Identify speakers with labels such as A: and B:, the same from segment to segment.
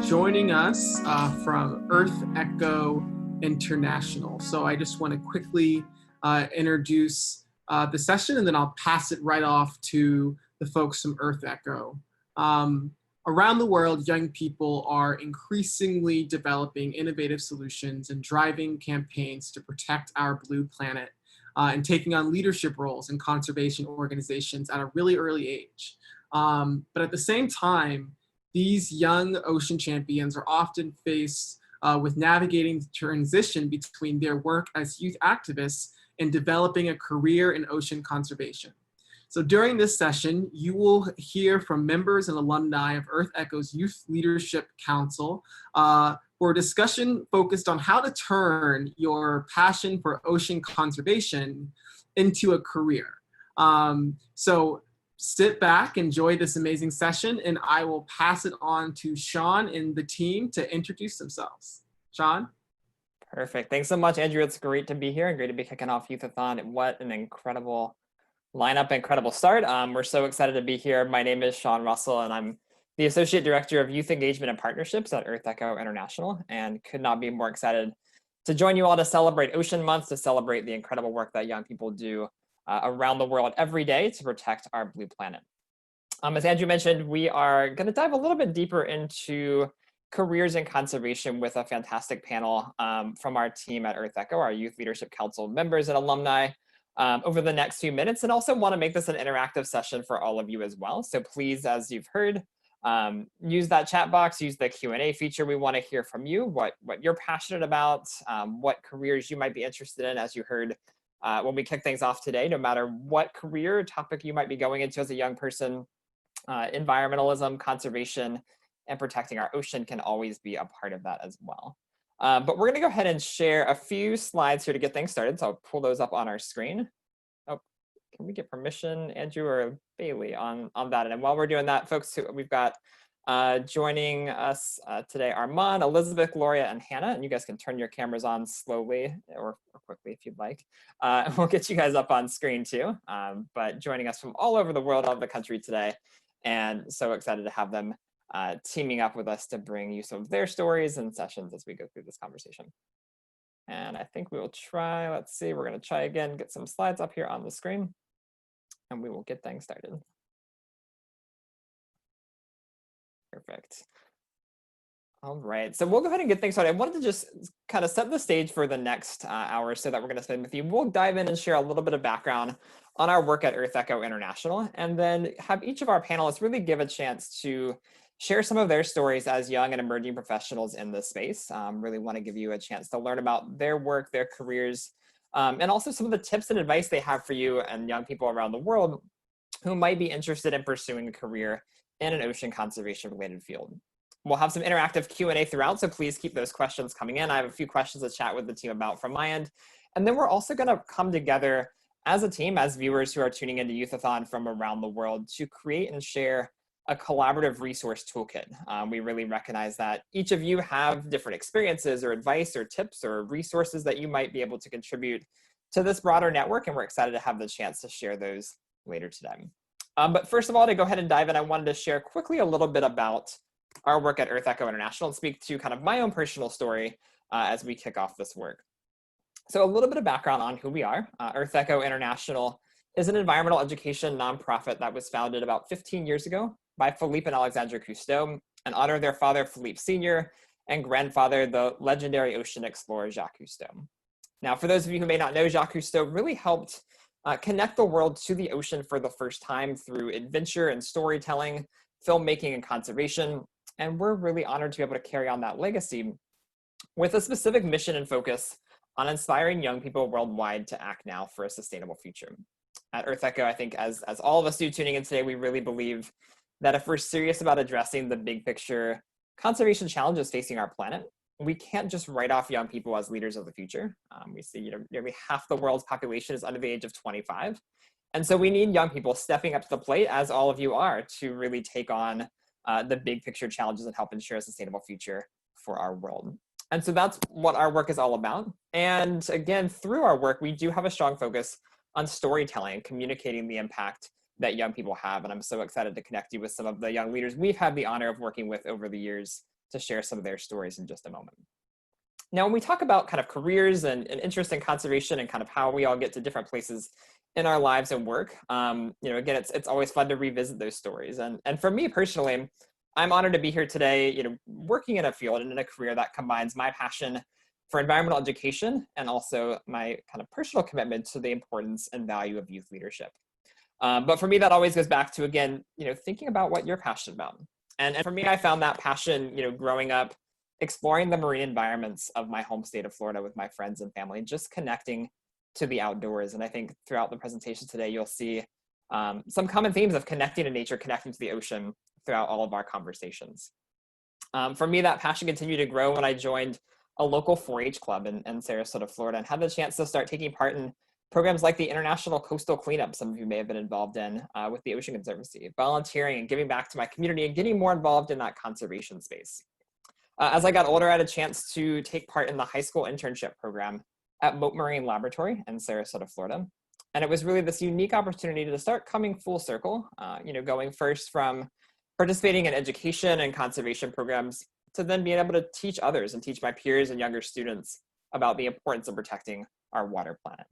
A: joining us from EarthEcho International. So I just want to quickly introduce the session, and then I'll pass it right off to the folks from EarthEcho. Around the world, young people are increasingly developing innovative solutions and driving campaigns to protect our blue planet and taking on leadership roles in conservation organizations at a really early age. But at the same time, these young ocean champions are often faced with navigating the transition between their work as youth activists and developing a career in ocean conservation. So during this session, you will hear from members and alumni of EarthEcho's Youth Leadership Council for a discussion focused on how to turn your passion for ocean conservation into a career. So sit back, enjoy this amazing session, and I will pass it on to Sean and the team to introduce themselves. Sean?
B: Perfect. Thanks so much, Andrew. It's great to be here and great to be kicking off Youth-A-Thon. What an incredible lineup, incredible start. We're so excited to be here. My name is Sean Russell, and I'm the Associate Director of Youth Engagement and Partnerships at EarthEcho International, and could not be more excited to join you all to celebrate Ocean Month, to celebrate the incredible work that young people do around the world every day to protect our blue planet. As Andrew mentioned, we are going to dive a little bit deeper into careers in conservation with a fantastic panel from our team at EarthEcho, our Youth Leadership Council members and alumni, over the next few minutes, and also want to make this an interactive session for all of you as well. So please, as you've heard, use that chat box, use the Q&A feature. We want to hear from you, what you're passionate about, what careers you might be interested in, as you heard when we kick things off today. No matter what career topic you might be going into as a young person, environmentalism, conservation, and protecting our ocean can always be a part of that as well. But we're going to go ahead and share a few slides here to get things started. So I'll pull those up on our screen. Oh, can we get permission, Andrew or Bailey, on that? And while we're doing that, folks, we've got joining us today, Armand, Elizabeth, Gloria, and Hannah. And you guys can turn your cameras on slowly or quickly if you'd like. We'll get you guys up on screen too. But joining us from all over the world, all over the country today. And so excited to have them teaming up with us to bring you some of their stories and sessions as we go through this conversation. And I think we will try, let's see, we're going to try again, get some slides up here on the screen, and we will get things started. Perfect. All right, so we'll go ahead and get things started. I wanted to just kind of set the stage for the next hour or so that we're going to spend with you. We'll dive in and share a little bit of background on our work at EarthEcho International, and then have each of our panelists really give a chance to share some of their stories as young and emerging professionals in this space. Really want to give you a chance to learn about their work, their careers, and also some of the tips and advice they have for you and young people around the world who might be interested in pursuing a career in an ocean conservation related field. We'll have some interactive Q&A throughout, so please keep those questions coming in. I have a few questions to chat with the team about from my end. And then we're also going to come together as a team, as viewers who are tuning into Youth-A-Thon from around the world, to create and share a collaborative resource toolkit. We really recognize that each of you have different experiences or advice or tips or resources that you might be able to contribute to this broader network, and we're excited to have the chance to share those later today. But first of all, to go ahead and dive in, I wanted to share quickly a little bit about our work at EarthEcho International and speak to kind of my own personal story as we kick off this work. So a little bit of background on who we are. EarthEcho International is an environmental education nonprofit that was founded about 15 years ago by Philippe and Alexandre Cousteau in honor of their father, Philippe Sr., and grandfather, the legendary ocean explorer, Jacques Cousteau. Now, for those of you who may not know, Jacques Cousteau really helped connect the world to the ocean for the first time through adventure and storytelling, filmmaking, and conservation. And we're really honored to be able to carry on that legacy with a specific mission and focus on inspiring young people worldwide to act now for a sustainable future. At EarthEcho, I think as all of us do tuning in today, we really believe that if we're serious about addressing the big picture conservation challenges facing our planet, we can't just write off young people as leaders of the future. We see nearly half the world's population is under the age of 25. And so we need young people stepping up to the plate, as all of you are, to really take on the big picture challenges and help ensure a sustainable future for our world. And so that's what our work is all about. And again, through our work, we do have a strong focus on storytelling, communicating the impact that young people have. And I'm so excited to connect you with some of the young leaders we've had the honor of working with over the years to share some of their stories in just a moment. Now, when we talk about kind of careers and interest in conservation and kind of how we all get to different places in our lives and work, again, it's always fun to revisit those stories. And for me personally, I'm honored to be here today, working in a field and in a career that combines my passion for environmental education and also my kind of personal commitment to the importance and value of youth leadership. But for me, that always goes back to, again, thinking about what you're passionate about. And for me, I found that passion, growing up, exploring the marine environments of my home state of Florida with my friends and family, just connecting to the outdoors. And I think throughout the presentation today, you'll see some common themes of connecting to nature, connecting to the ocean throughout all of our conversations. For me, that passion continued to grow when I joined a local 4-H club in Sarasota, Florida, and had the chance to start taking part in programs like the International Coastal Cleanup, some of you may have been involved in with the Ocean Conservancy, volunteering and giving back to my community and getting more involved in that conservation space. As I got older, I had a chance to take part in the high school internship program at Mote Marine Laboratory in Sarasota, Florida. And it was really this unique opportunity to start coming full circle, going first from participating in education and conservation programs to then being able to teach others and teach my peers and younger students about the importance of protecting our water planet.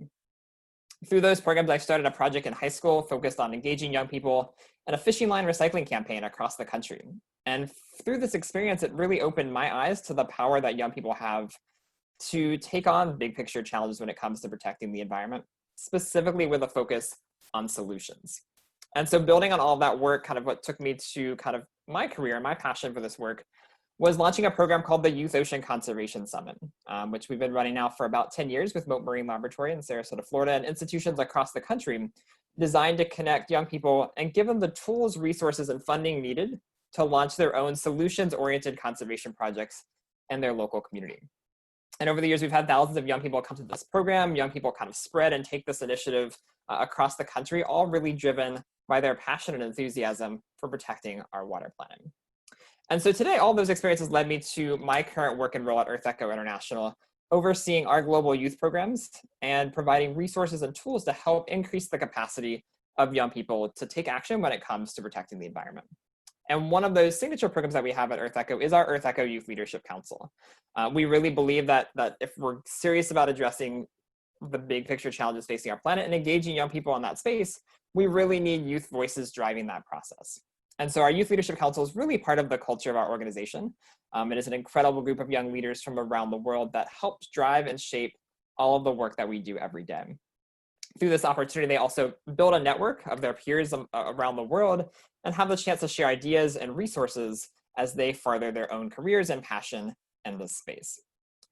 B: Through those programs, I started a project in high school focused on engaging young people in a fishing line recycling campaign across the country. And through this experience, it really opened my eyes to the power that young people have to take on big picture challenges when it comes to protecting the environment, specifically with a focus on solutions. And so building on all of that work, kind of what took me to kind of my career, my passion for this work, was launching a program called the Youth Ocean Conservation Summit, which we've been running now for about 10 years with Mote Marine Laboratory in Sarasota, Florida, and institutions across the country, designed to connect young people and give them the tools, resources, and funding needed to launch their own solutions-oriented conservation projects in their local community. And over the years, we've had thousands of young people come to this program. Young people kind of spread and take this initiative across the country, all really driven by their passion and enthusiasm for protecting our water planet. And so today, all those experiences led me to my current work and role at EarthEcho International, overseeing our global youth programs and providing resources and tools to help increase the capacity of young people to take action when it comes to protecting the environment. And one of those signature programs that we have at EarthEcho is our EarthEcho Youth Leadership Council. We really believe that if we're serious about addressing the big picture challenges facing our planet and engaging young people in that space, we really need youth voices driving that process. And so our Youth Leadership Council is really part of the culture of our organization. It is an incredible group of young leaders from around the world that helps drive and shape all of the work that we do every day. Through this opportunity, they also build a network of their peers around the world and have the chance to share ideas and resources as they further their own careers and passion in this space.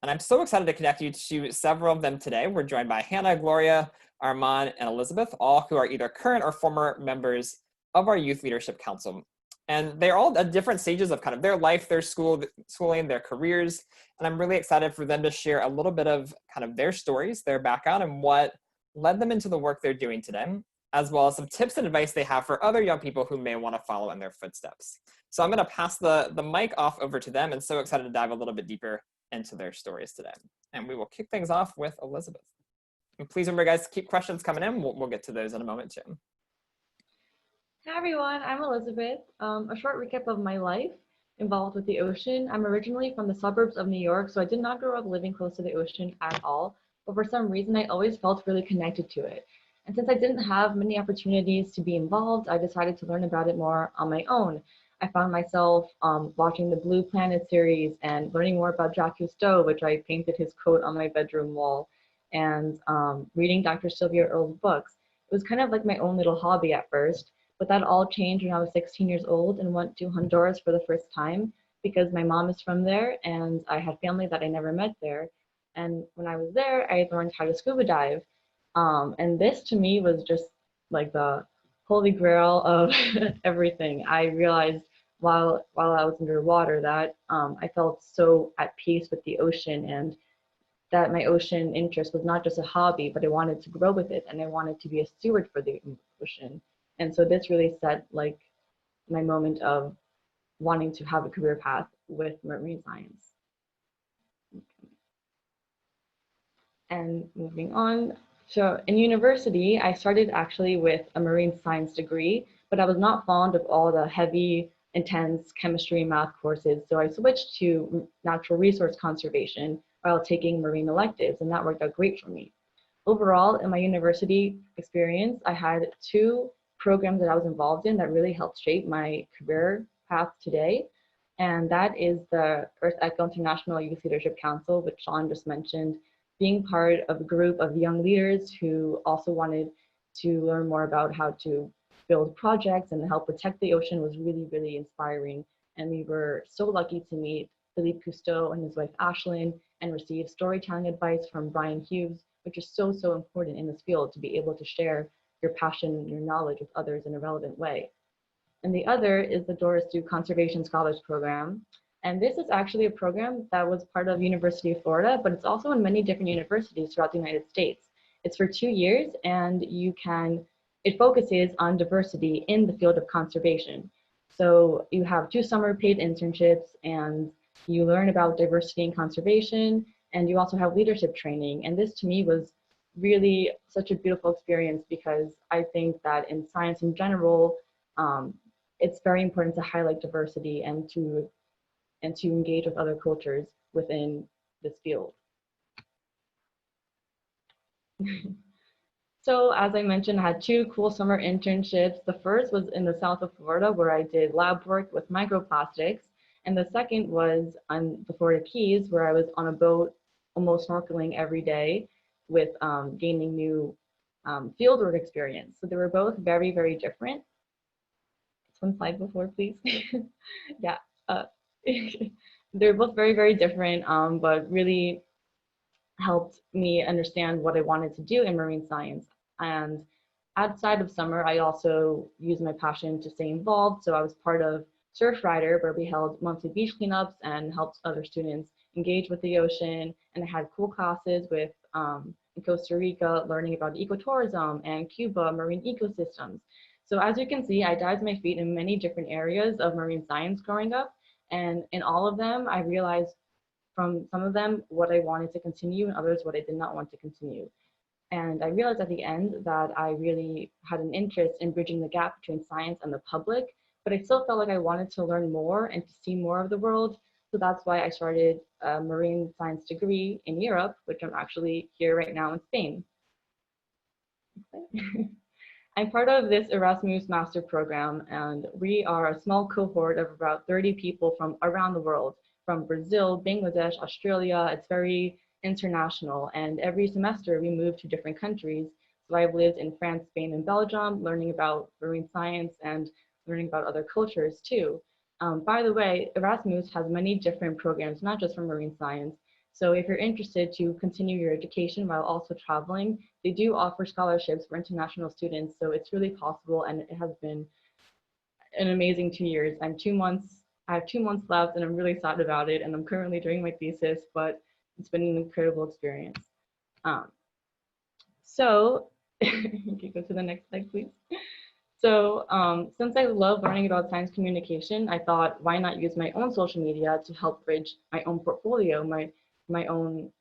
B: And I'm so excited to connect you to several of them today. We're joined by Hannah, Gloria, Armand, and Elizabeth, all who are either current or former members of our Youth Leadership Council. And they're all at different stages of kind of their life, their schooling, their careers. And I'm really excited for them to share a little bit of kind of their stories, their background, and what led them into the work they're doing today, as well as some tips and advice they have for other young people who may want to follow in their footsteps. So I'm going to pass the mic off over to them, and so excited to dive a little bit deeper into their stories today. And we will kick things off with Elizabeth. And please remember, guys, to keep questions coming in. We'll get to those in a moment too.
C: Hi everyone, I'm Elizabeth. A short recap of my life involved with the ocean. I'm originally from the suburbs of New York, so I did not grow up living close to the ocean at all, but for some reason I always felt really connected to it. And since I didn't have many opportunities to be involved, I decided to learn about it more on my own. I found myself watching the Blue Planet series and learning more about Jacques Cousteau, which I painted his quote on my bedroom wall, and reading Dr. Sylvia Earle's books. It was kind of like my own little hobby at first. But that all changed when I was 16 years old and went to Honduras for the first time because my mom is from there and I had family that I never met there. And when I was there, I learned how to scuba dive. And this to me was just like the holy grail of everything. I realized while I was underwater that I felt so at peace with the ocean, and that my ocean interest was not just a hobby, but I wanted to grow with it and I wanted to be a steward for the ocean. And so this really set like my moment of wanting to have a career path with marine science. And moving on, so in university, I started actually with a marine science degree, but I was not fond of all the heavy intense chemistry and math courses. So I switched to natural resource conservation while taking marine electives, and that worked out great for me. Overall, in my university experience, I had two programs that I was involved in that really helped shape my career path today. And that is the EarthEcho International Youth Leadership Council, which Sean just mentioned, being part of a group of young leaders who also wanted to learn more about how to build projects and help protect the ocean was really, really inspiring. And we were so lucky to meet Philippe Cousteau and his wife Ashlyn and receive storytelling advice from Brian Hughes, which is so, so important in this field to be able to share your passion and your knowledge with others in a relevant way. And the other is the Doris Duke Conservation Scholars Program. And this is actually a program that was part of University of Florida, but it's also in many different universities throughout the United States. It's for 2 years, and it focuses on diversity in the field of conservation. So you have 2 summer paid internships, and you learn about diversity in conservation, and you also have leadership training. And this to me was really such a beautiful experience, because I think that in science in general, it's very important to highlight diversity and to engage with other cultures within this field. So as I mentioned, I had 2 cool summer internships. The first was in the south of Florida, where I did lab work with microplastics. And the second was on the Florida Keys, where I was on a boat almost snorkeling every day with gaining new fieldwork experience. So they were both very, very different. One slide before, please. Yeah, they're both very, very different, but really helped me understand what I wanted to do in marine science. And outside of summer, I also used my passion to stay involved. So I was part of Surf Rider, where we held monthly beach cleanups and helped other students engage with the ocean. And I had cool classes with in Costa Rica, learning about ecotourism, and Cuba, marine ecosystems. So as you can see, I dived my feet in many different areas of marine science growing up. And in all of them, I realized from some of them what I wanted to continue and others what I did not want to continue. And I realized at the end that I really had an interest in bridging the gap between science and the public, but I still felt like I wanted to learn more and to see more of the world. So that's why I started a marine science degree in Europe, which I'm actually here right now in Spain. I'm part of this Erasmus Master Program, and we are a small cohort of about 30 people from around the world, from Brazil, Bangladesh, Australia. It's very international, and every semester we move to different countries. So I've lived in France, Spain, and Belgium, learning about marine science and learning about other cultures too. By the way, Erasmus has many different programs, not just for marine science. So if you're interested to continue your education while also traveling, they do offer scholarships for international students. So it's really possible, and it has been an amazing 2 years. I have 2 months left, and I'm really sad about it. And I'm currently doing my thesis, but it's been an incredible experience. So you can go to the next slide, please. So since I love learning about science communication, I thought, why not use my own social media to help bridge my own portfolio, my own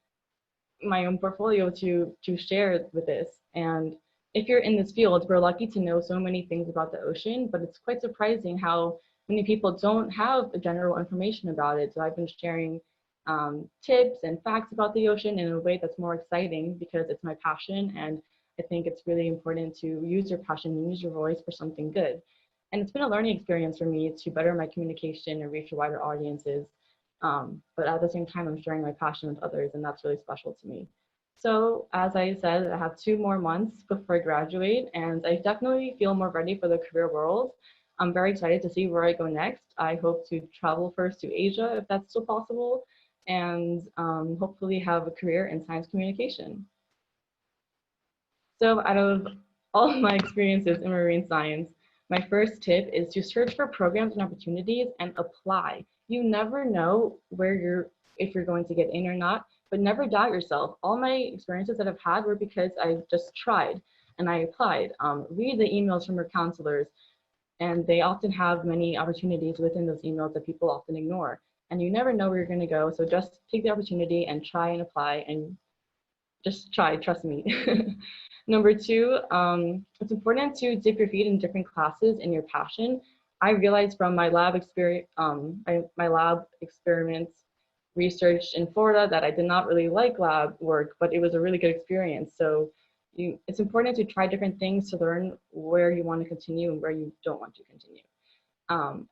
C: portfolio to share with this. And if you're in this field, we're lucky to know so many things about the ocean, but it's quite surprising how many people don't have the general information about it. So I've been sharing tips and facts about the ocean in a way that's more exciting, because it's my passion, and I think it's really important to use your passion and use your voice for something good. And it's been a learning experience for me to better my communication and reach wider audiences. But at the same time, I'm sharing my passion with others, and that's really special to me. So as I said, I have 2 more months before I graduate, and I definitely feel more ready for the career world. I'm very excited to see where I go next. I hope to travel first to Asia, if that's still possible, and hopefully have a career in science communication. So out of all my experiences in marine science, my first tip is to search for programs and opportunities and apply. You never know if you're going to get in or not, but never doubt yourself. All my experiences that I've had were because I just tried and I applied. Read the emails from your counselors, and they often have many opportunities within those emails that people often ignore. And you never know where you're going to go, so just take the opportunity and try and apply, and just try, trust me. Number 2, it's important to dip your feet in different classes in your passion. I realized from my lab experience, my lab experiments research in Florida that I did not really like lab work, but it was a really good experience. So it's important to try different things to learn where you want to continue and where you don't want to continue.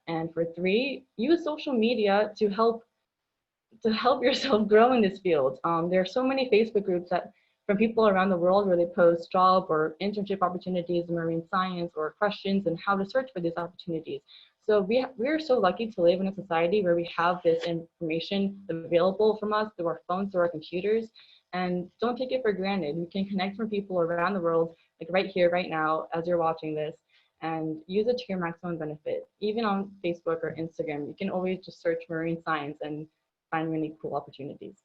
C: And for 3, use social media to help yourself grow in this field. There are so many Facebook groups that from people around the world where they post job or internship opportunities in marine science or questions and how to search for these opportunities. So we're so lucky to live in a society where we have this information available from us through our phones, through our computers, and don't take it for granted. You can connect with people around the world, like right here, right now, as you're watching this, and use it to your maximum benefit. Even on Facebook or Instagram, you can always just search marine science and find really cool opportunities.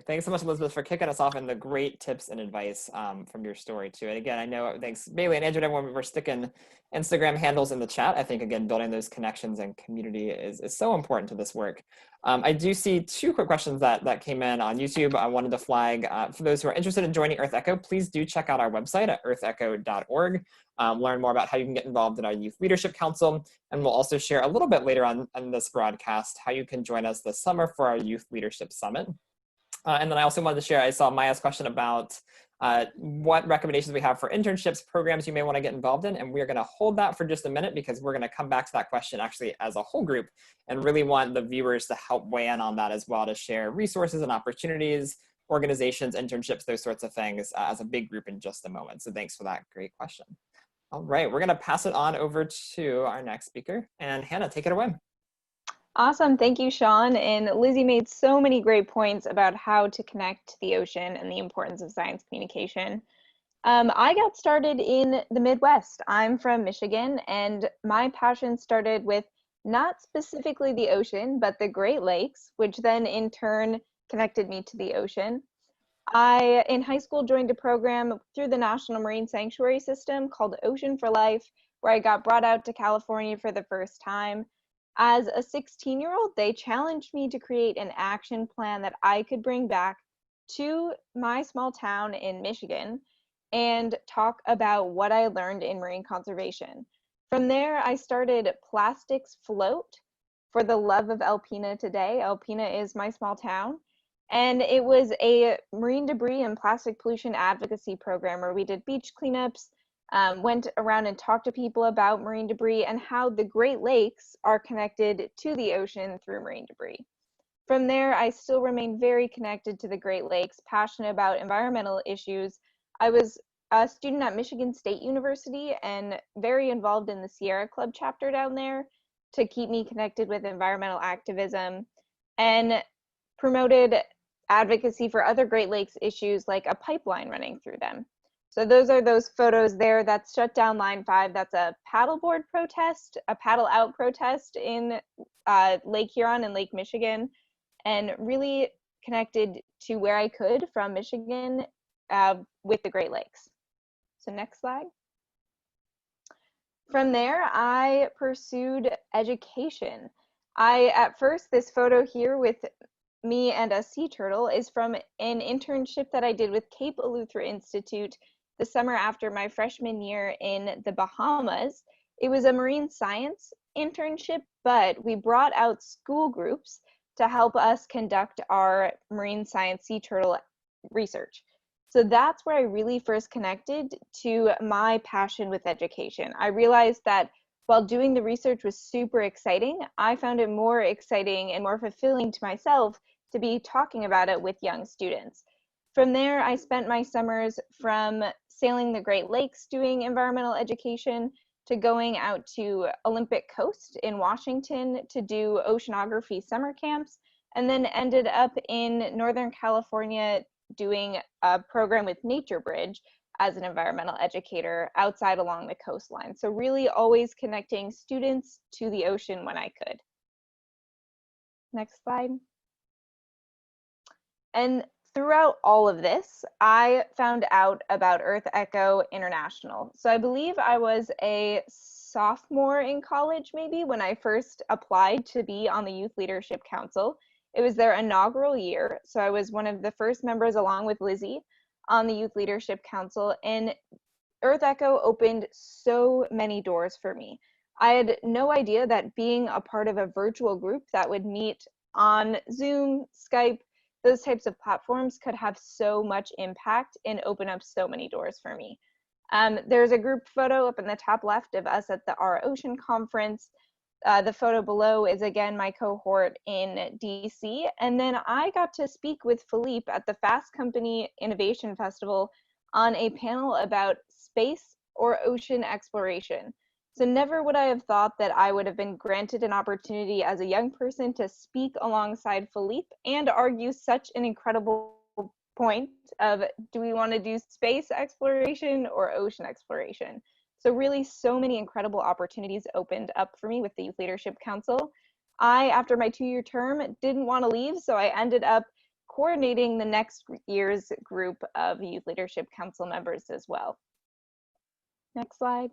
B: Thanks so much, Elizabeth, for kicking us off and the great tips and advice from your story too. And again, I know, thanks Bailey and Andrew, everyone, we're sticking Instagram handles in the chat. I think, again, building those connections and community is so important to this work. I do see 2 quick questions that came in on YouTube. I wanted to flag, for those who are interested in joining EarthEcho, please do check out our website at earthecho.org. Learn more about how you can get involved in our Youth Leadership Council. And we'll also share a little bit later on this broadcast how you can join us this summer for our Youth Leadership Summit. And then I also wanted to share, I saw Maya's question about what recommendations we have for internships, programs you may want to get involved in. And we're going to hold that for just a minute because we're going to come back to that question actually as a whole group and really want the viewers to help weigh in on that as well, to share resources and opportunities, organizations, internships, those sorts of things as a big group in just a moment. So thanks for that great question. All right, we're going to pass it on over to our next speaker. And Hannah, take it away.
D: Awesome. Thank you, Sean. And Lizzie made so many great points about how to connect to the ocean and the importance of science communication. I got started in the Midwest. I'm from Michigan, and my passion started with not specifically the ocean, but the Great Lakes, which then in turn connected me to the ocean. I, in high school, joined a program through the National Marine Sanctuary System called Ocean for Life, where I got brought out to California for the first time. As a 16-year-old, they challenged me to create an action plan that I could bring back to my small town in Michigan and talk about what I learned in marine conservation. From there, I started Plastics Float for the love of Alpena today. Alpena is my small town. And it was a marine debris and plastic pollution advocacy program where we did beach cleanups, went around and talked to people about marine debris and how the Great Lakes are connected to the ocean through marine debris. From there, I still remain very connected to the Great Lakes, passionate about environmental issues. I was a student at Michigan State University and very involved in the Sierra Club chapter down there to keep me connected with environmental activism, and promoted advocacy for other Great Lakes issues like a pipeline running through them. So those are those photos there. That's Shut Down Line 5. That's a paddleboard protest, a paddle out protest in Lake Huron and Lake Michigan, and really connected to where I could from Michigan with the Great Lakes. So next slide. From there, I pursued education. At first, this photo here with me and a sea turtle is from an internship that I did with Cape Eleuthera Institute the summer after my freshman year in the Bahamas. It was a marine science internship, but we brought out school groups to help us conduct our marine science sea turtle research. So that's where I really first connected to my passion with education. I realized that while doing the research was super exciting, I found it more exciting and more fulfilling to myself to be talking about it with young students. From there, I spent my summers from sailing the Great Lakes doing environmental education to going out to Olympic Coast in Washington to do oceanography summer camps, and then ended up in Northern California doing a program with Nature Bridge as an environmental educator outside along the coastline. So really always connecting students to the ocean when I could. Next slide. And throughout all of this, I found out about EarthEcho International. So I believe I was a sophomore in college maybe when I first applied to be on the Youth Leadership Council. It was their inaugural year, so I was one of the first members along with Lizzie on the Youth Leadership Council, and EarthEcho opened so many doors for me. I had no idea that being a part of a virtual group that would meet on Zoom, Skype, those types of platforms could have so much impact and open up so many doors for me. There's a group photo up in the top left of us at the Our Ocean conference. The photo below is again my cohort in DC. And then I got to speak with Philippe at the Fast Company Innovation Festival on a panel about space or ocean exploration. So never would I have thought that I would have been granted an opportunity as a young person to speak alongside Philippe and argue such an incredible point of, do we want to do space exploration or ocean exploration? So really so many incredible opportunities opened up for me with the Youth Leadership Council. I, after my 2-year term, didn't want to leave, so I ended up coordinating the next year's group of Youth Leadership Council members as well. Next slide.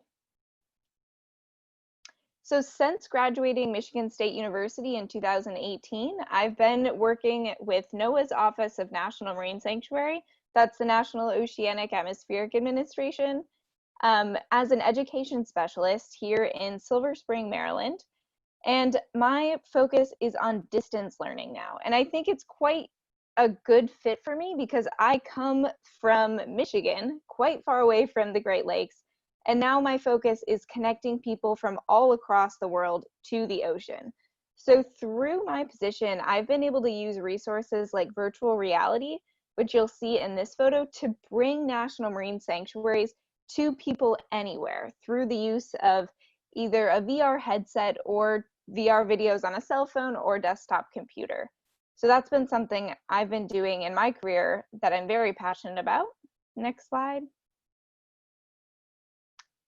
D: So since graduating Michigan State University in 2018, I've been working with NOAA's Office of National Marine Sanctuary, that's the National Oceanic Atmospheric Administration, as an education specialist here in Silver Spring, Maryland. And my focus is on distance learning now. And I think it's quite a good fit for me because I come from Michigan, quite far away from the Great Lakes. And now my focus is connecting people from all across the world to the ocean. So through my position, I've been able to use resources like virtual reality, which you'll see in this photo, to bring national marine sanctuaries to people anywhere through the use of either a VR headset or VR videos on a cell phone or desktop computer. So that's been something I've been doing in my career that I'm very passionate about. Next slide.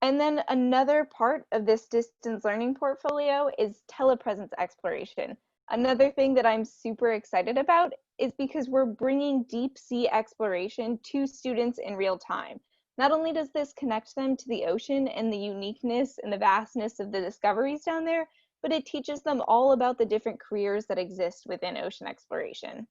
D: And then another part of this distance learning portfolio is telepresence exploration. Another thing that I'm super excited about is because we're bringing deep sea exploration to students in real time. Not only does this connect them to the ocean and the uniqueness and the vastness of the discoveries down there, but it teaches them all about the different careers that exist within ocean exploration.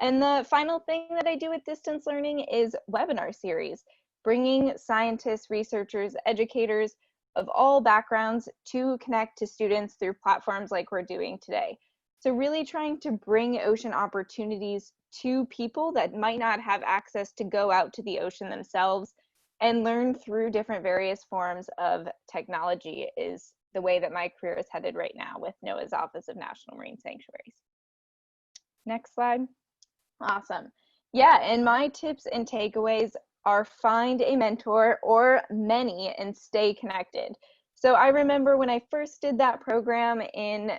D: And the final thing that I do with distance learning is webinar series, bringing scientists, researchers, educators of all backgrounds to connect to students through platforms like we're doing today. So really trying to bring ocean opportunities to people that might not have access to go out to the ocean themselves and learn through different various forms of technology is the way that my career is headed right now with NOAA's Office of National Marine Sanctuaries. Next slide. Awesome. Yeah, and my tips and takeaways are find a mentor or many and stay connected. So I remember when I first did that program in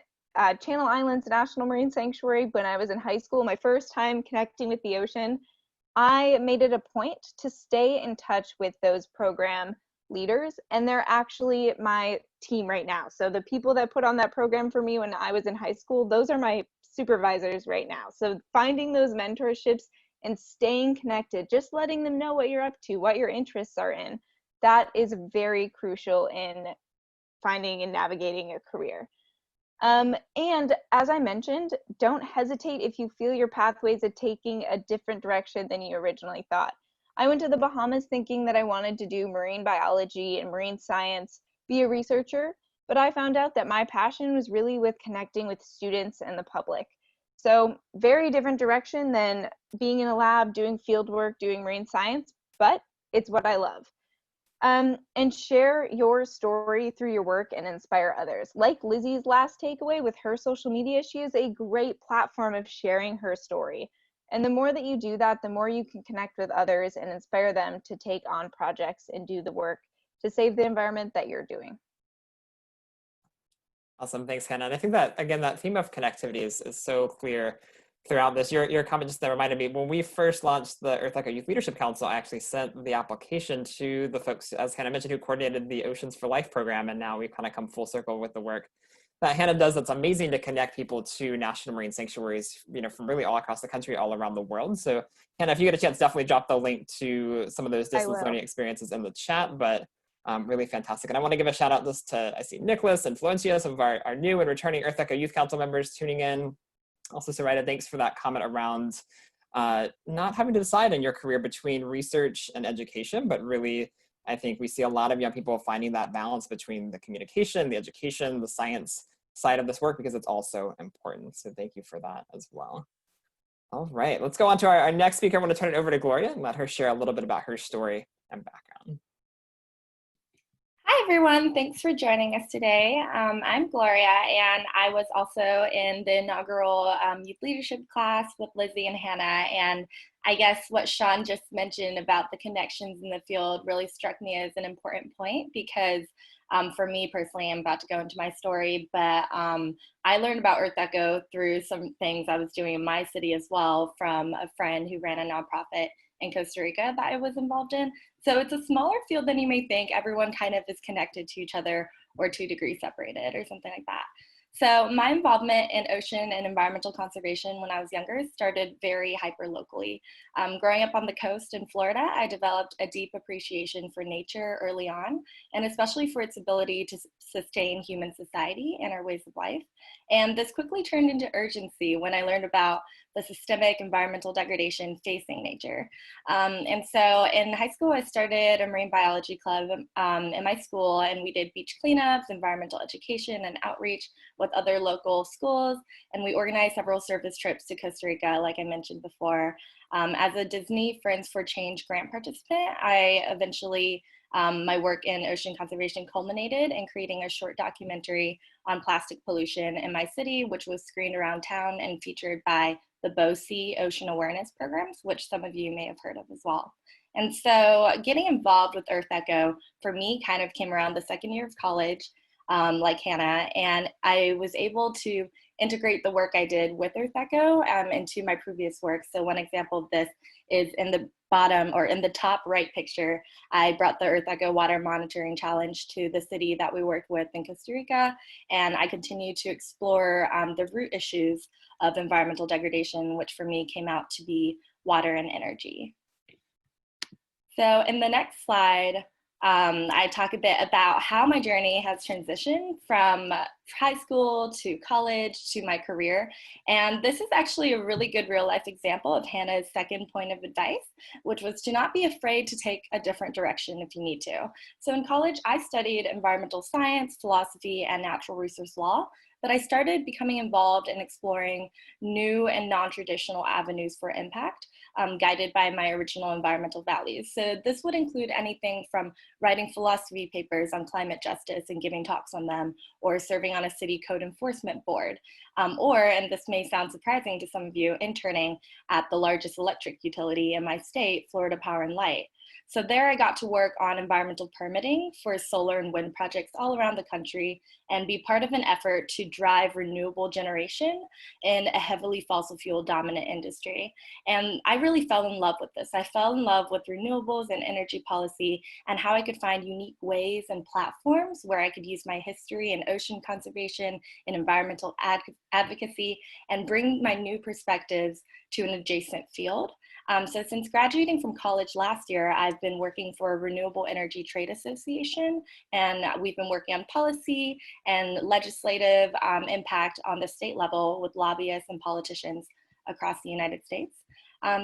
D: Channel Islands National Marine Sanctuary when I was in high school, my first time connecting with the ocean, I made it a point to stay in touch with those program leaders, and they're actually my team right now. So the people that put on that program for me when I was in high school, those are my supervisors right now. So finding those mentorships and staying connected, just letting them know what you're up to, what your interests are in, that is very crucial in finding and navigating a career. And as I mentioned, don't hesitate if you feel your pathways are taking a different direction than you originally thought. I went to the Bahamas thinking that I wanted to do marine biology and marine science, be a researcher, but I found out that my passion was really with connecting with students and the public. So very different direction than being in a lab, doing field work, doing marine science, but it's what I love. And share your story through your work and inspire others. Like Lizzie's last takeaway with her social media, she is a great platform of sharing her story. And the more that you do that, the more you can connect with others and inspire them to take on projects and do the work to save the environment that you're doing.
B: Awesome, thanks, Hannah. And I think that, again, that theme of connectivity is so clear throughout this. Your comment just reminded me, when we first launched the EarthEcho Youth Leadership Council, I actually sent the application to the folks, as Hannah mentioned, who coordinated the Oceans for Life program, and now we've kind of come full circle with the work that Hannah does. That's amazing to connect people to national marine sanctuaries, from really all across the country, all around the world. So Hannah, if you get a chance, definitely drop the link to some of those distance learning experiences in the chat, but really fantastic. And I want to give a shout out just to, I see Nicholas and Florencia, some of our new and returning EarthEcho Youth Council members tuning in. Also, Sarita, thanks for that comment around not having to decide in your career between research and education, but really I think we see a lot of young people finding that balance between the communication, the education, the science side of this work, because it's also important. So thank you for that as well. All right, let's go on to our next speaker. I'm going to turn it over to Gloria and let her share a little bit about her story and background.
E: Hi, everyone. Thanks for joining us today. I'm Gloria, and I was also in the inaugural youth leadership class with Lizzie and Hannah. And I guess what Sean just mentioned about the connections in the field really struck me as an important point, because for me personally, I'm about to go into my story, but I learned about EarthEcho through some things I was doing in my city as well from a friend who ran a nonprofit in Costa Rica that I was involved in. So it's a smaller field than you may think. Everyone kind of is connected to each other or 2 degrees separated or something like that. So my involvement in ocean and environmental conservation when I was younger started very hyper locally. Growing up on the coast in Florida, I developed a deep appreciation for nature early on, and especially for its ability to sustain human society and our ways of life. And this quickly turned into urgency when I learned about the systemic environmental degradation facing nature. And so in high school, I started a marine biology club in my school, and we did beach cleanups, environmental education, and outreach with other local schools. And we organized several service trips to Costa Rica, like I mentioned before. As a Disney Friends for Change grant participant, I eventually my work in ocean conservation culminated in creating a short documentary on plastic pollution in my city, which was screened around town and featured by the BOCE Ocean Awareness Programs, which some of you may have heard of as well. And so getting involved with EarthEcho for me kind of came around the second year of college, like Hannah, and I was able to integrate the work I did with EarthEcho into my previous work. So one example of this is in the bottom or in the top right picture. I brought the EarthEcho Water Monitoring Challenge to the city that we worked with in Costa Rica, and I continue to explore the root issues of environmental degradation, which for me came out to be water and energy. So in the next slide, I talk a bit about how my journey has transitioned from high school to college to my career. And this is actually a really good real life example of Hannah's second point of advice, which was to not be afraid to take a different direction if you need to. So in college, I studied environmental science, philosophy, and natural resource law. But I started becoming involved in exploring new and non-traditional avenues for impact, guided by my original environmental values. So this would include anything from writing philosophy papers on climate justice and giving talks on them, or serving on a city code enforcement board, or, and this may sound surprising to some of you, interning at the largest electric utility in my state, Florida Power and Light. So there I got to work on environmental permitting for solar and wind projects all around the country and be part of an effort to drive renewable generation in a heavily fossil fuel dominant industry. And I really fell in love with this. I fell in love with renewables and energy policy and how I could find unique ways and platforms where I could use my history in ocean conservation and environmental advocacy and bring my new perspectives to an adjacent field. So since graduating from college last year, I've been working for a renewable energy trade association, and we've been working on policy and legislative impact on the state level with lobbyists and politicians across the United States.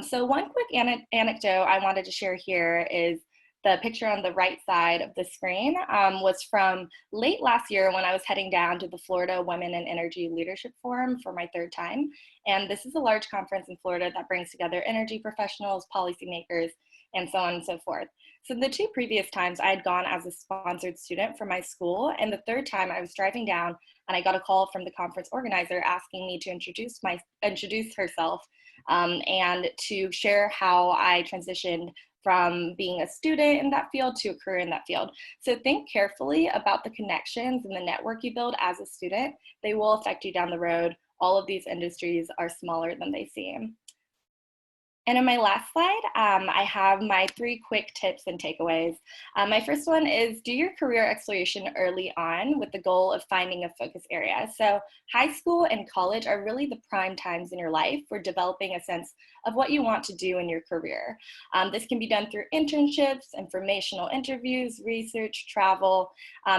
E: So one quick anecdote I wanted to share here is the picture on the right side of the screen was from late last year when I was heading down to the Florida Women in Energy Leadership Forum for my third time. And this is a large conference in Florida that brings together energy professionals, policymakers, and so on and so forth. So the 2 previous times I had gone as a sponsored student for my school, and the third time I was driving down and I got a call from the conference organizer asking me to introduce herself and to share how I transitioned from being a student in that field to a career in that field. So think carefully about the connections and the network you build as a student. They will affect you down the road. All of these industries are smaller than they seem. And in my last slide, I have my 3 quick tips and takeaways. My first one is do your career exploration early on with the goal of finding a focus area. So high school and college are really the prime times in your life for developing a sense of what you want to do in your career. This can be done through internships, informational interviews, research, travel.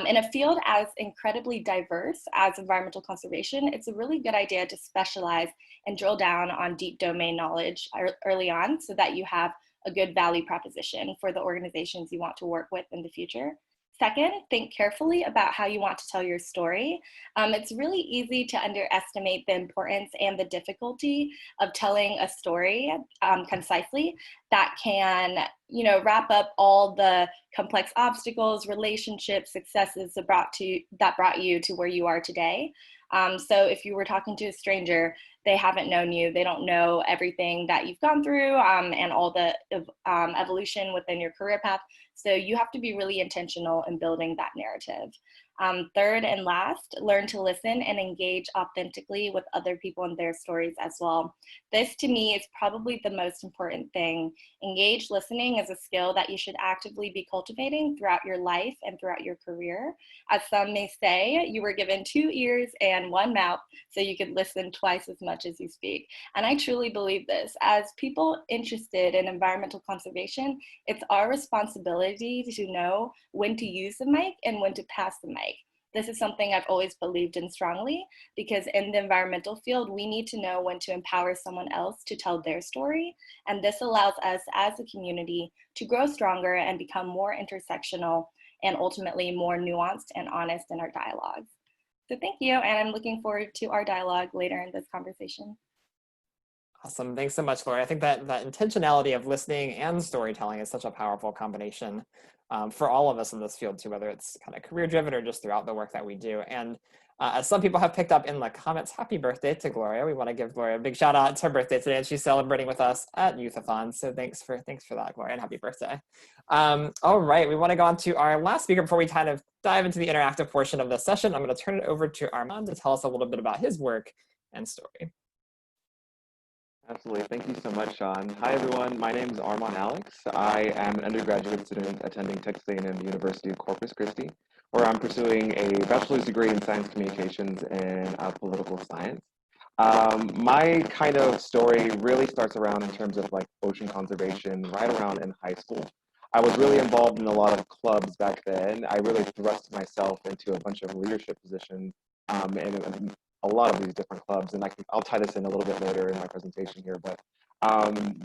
E: In a field as incredibly diverse as environmental conservation, it's a really good idea to specialize and drill down on deep domain knowledge early on so that you have a good value proposition for the organizations you want to work with in the future. Second, think carefully about how you want to tell your story. It's really easy to underestimate the importance and the difficulty of telling a story concisely that can, wrap up all the complex obstacles, relationships, successes that brought you to where you are today. So if you were talking to a stranger, they haven't known you, they don't know everything that you've gone through and all the evolution within your career path. So you have to be really intentional in building that narrative. Third and last, learn to listen and engage authentically with other people and their stories as well. This to me is probably the most important thing. Engaged listening is a skill that you should actively be cultivating throughout your life and throughout your career. As some may say, you were given 2 ears and 1 mouth so you could listen twice as much as you speak. And I truly believe this. As people interested in environmental conservation, it's our responsibility to know when to use the mic and when to pass the mic. This is something I've always believed in strongly, because in the environmental field, we need to know when to empower someone else to tell their story. And this allows us as a community to grow stronger and become more intersectional and ultimately more nuanced and honest in our dialogues. So thank you, and I'm looking forward to our dialogue later in this conversation.
B: Awesome. Thanks so much, Gloria. I think that intentionality of listening and storytelling is such a powerful combination for all of us in this field too, whether it's kind of career-driven or just throughout the work that we do. And as some people have picked up in the comments, happy birthday to Gloria. We want to give Gloria a big shout out. It's her birthday today, and she's celebrating with us at Youth-A-Thon. So thanks for that, Gloria, and happy birthday. All right, we want to go on to our last speaker before we kind of dive into the interactive portion of the session. I'm going to turn it over to Armand to tell us a little bit about his work and story.
F: Absolutely. Thank you so much, Sean. Hi, everyone. My name is Armand Alex. I am an undergraduate student attending Texas A&M University of Corpus Christi, where I'm pursuing a bachelor's degree in science communications and political science. My kind of story really starts around in terms of like ocean conservation right around in high school. I was really involved in a lot of clubs back then. I really thrust myself into a bunch of leadership positions and a lot of these different clubs, and I'll tie this in a little bit later in my presentation here, but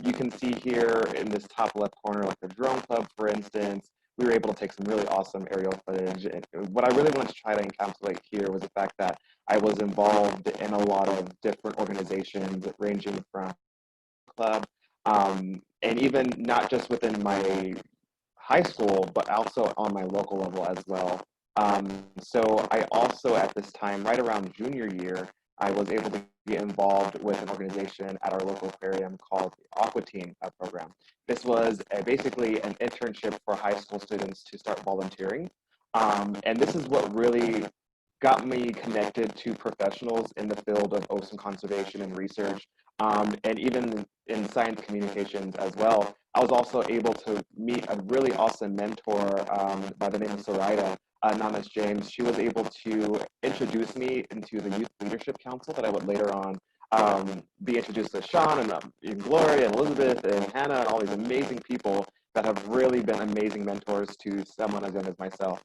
F: you can see here in this top left corner, like the drone club, for instance, we were able to take some really awesome aerial footage. And what I really wanted to try to encapsulate here was the fact that I was involved in a lot of different organizations ranging from club, and even not just within my high school, but also on my local level as well. So I also, at this time, right around junior year, I was able to get involved with an organization at our local aquarium called the Aqua Team program. This was basically an internship for high school students to start volunteering. And this is what really got me connected to professionals in the field of ocean conservation and research, and even in science communications as well. I was also able to meet a really awesome mentor by the name of Soraya, known as James. She was able to introduce me into the Youth Leadership Council that I would later on be introduced to Sean and Gloria and Elizabeth and Hannah and all these amazing people that have really been amazing mentors to someone as young as myself.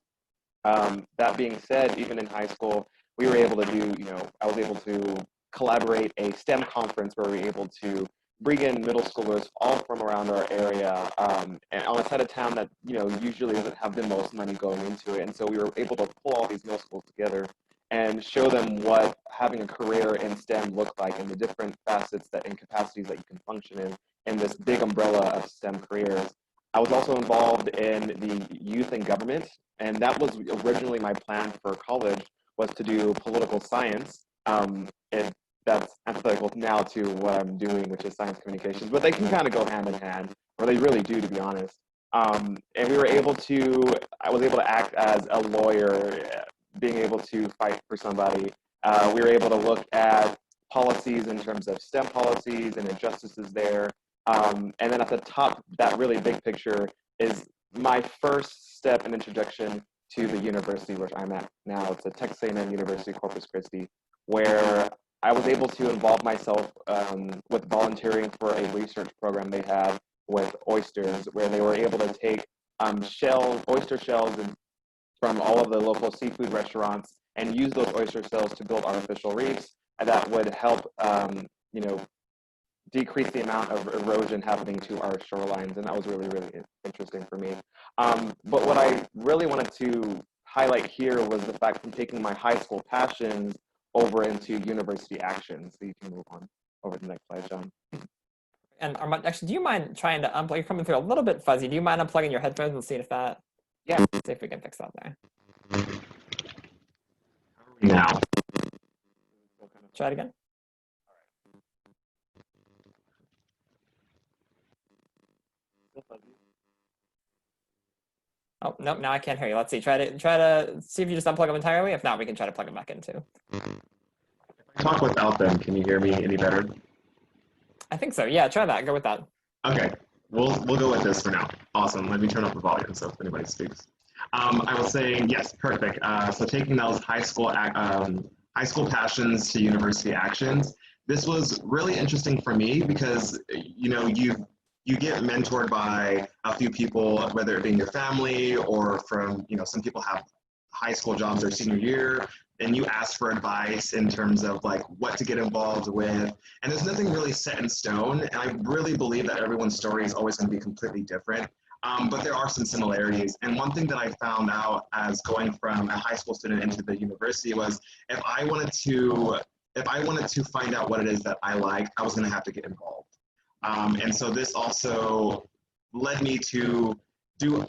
F: That being said, even in high school, we were able to do, I was able to collaborate a STEM conference where we were able to bring in middle schoolers all from around our area, and on a side of town that usually doesn't have the most money going into it. And so we were able to pull all these middle schools together and show them what having a career in STEM looked like and the different facets and capacities that you can function in this big umbrella of STEM careers. I was also involved in the youth and government, and that was originally my plan for college, was to do political science. And that's antithetical now to what I'm doing, which is science communications, but they can kind of go hand in hand, or they really do, to be honest. And I was able to act as a lawyer, being able to fight for somebody. We were able to look at policies in terms of STEM policies and injustices there. And then at the top, that really big picture is my first step in introduction to the university which I'm at now. It's the Texas A&M University of Corpus Christi, where I was able to involve myself with volunteering for a research program they had with oysters, where they were able to take oyster shells from all of the local seafood restaurants and use those oyster shells to build artificial reefs that would help, decrease the amount of erosion happening to our shorelines, and that was really, really interesting for me. But what I really wanted to highlight here was the fact from taking my high school passions over into university actions. So you can move on over to the next slide, John.
B: And Armand, actually, do you mind trying to unplug? You're coming through a little bit fuzzy. Do you mind unplugging your headphones and see if that?
F: Yeah.
B: See if we can fix that there.
F: Now.
B: Try it again. Oh, nope, now I can't hear you. Let's see. Try to see if you just unplug them entirely. If not, we can try to plug them back in too.
G: If I talk without them, can you hear me any better?
B: I think so. Yeah, try that. Go with that.
G: Okay, we'll go with this for now. Awesome. Let me turn up the volume so if anybody speaks. I was saying, yes, perfect. So taking those high school passions to university actions, this was really interesting for me because, you know, you get mentored by a few people, whether it be in your family or from, you know, some people have high school jobs their senior year, and you ask for advice in terms of like what to get involved with. And there's nothing really set in stone. And I really believe that everyone's story is always going to be completely different. But there are some similarities. And one thing that I found out as going from a high school student into the university was if I wanted to find out what it is that I like, I was going to have to get involved. And so this also led me to do